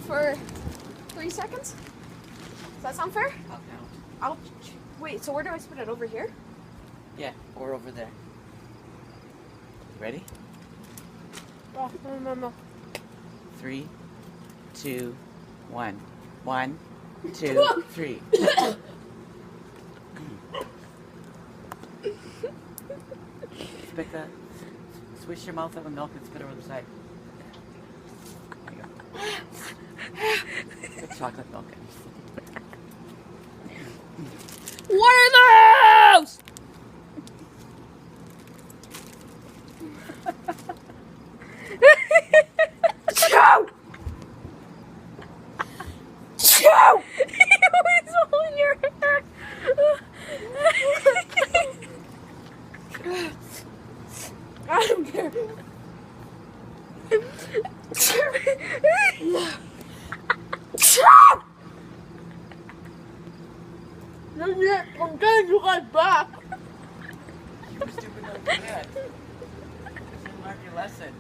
for 3 seconds? Does that sound fair? I'll count. Wait, so where do I spit it? Over here? Yeah, or over there. Ready? Oh, no. 3, 2, 1. 1, 2, 3. Spit that. Swish your mouth up with milk and spit over the side. There you go. Put chocolate milk in. What are those? Chow! Chow! He's holding your hair. I don't care. Chow! I'm getting you guys back. You were stupid like that. You didn't learn your lesson.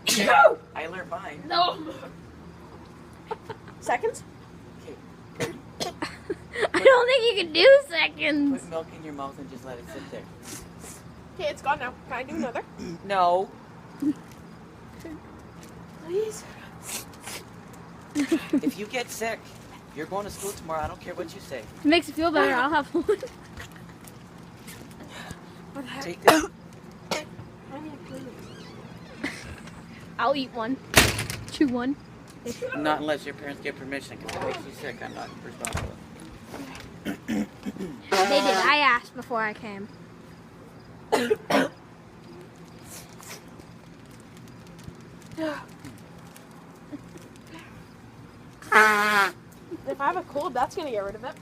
Chow! I learned mine. No. Seconds? Okay. I don't think you can do seconds. Put milk in your mouth and just let it sit there. Okay, it's gone now. Can I do another? No. Please. If you get sick, you're going to school tomorrow. I don't care what you say. It makes it feel better. I'll have one. What the heck? Take this. I need food. I'll eat one. Chew one. Not unless your parents get permission, because if it makes you sick, I'm not responsible. They did. I asked before I came. If I have a cold, that's gonna get rid of it.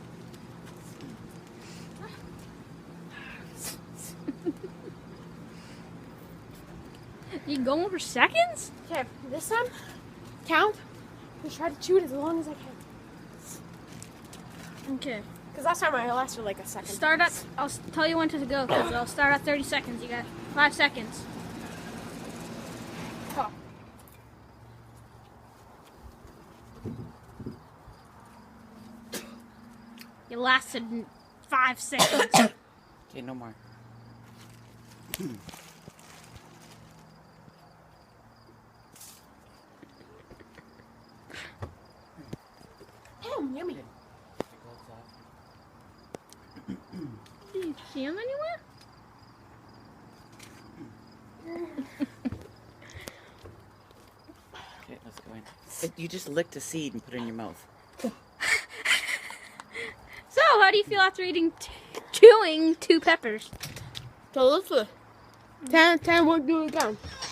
You going for seconds? Okay, this time, count. Just try to chew it as long as I can. Okay. Because last time I lasted like a second. Start at. I'll tell you when to go. Cause I'll start at 30 seconds. You got 5 seconds. Oh. You lasted 5 seconds. Okay, no more. Yummy. Do you see him anywhere? Okay, let's go in. You just licked a seed and put it in your mouth. So, how do you feel after chewing 2 peppers? So let's 10 won't do it again.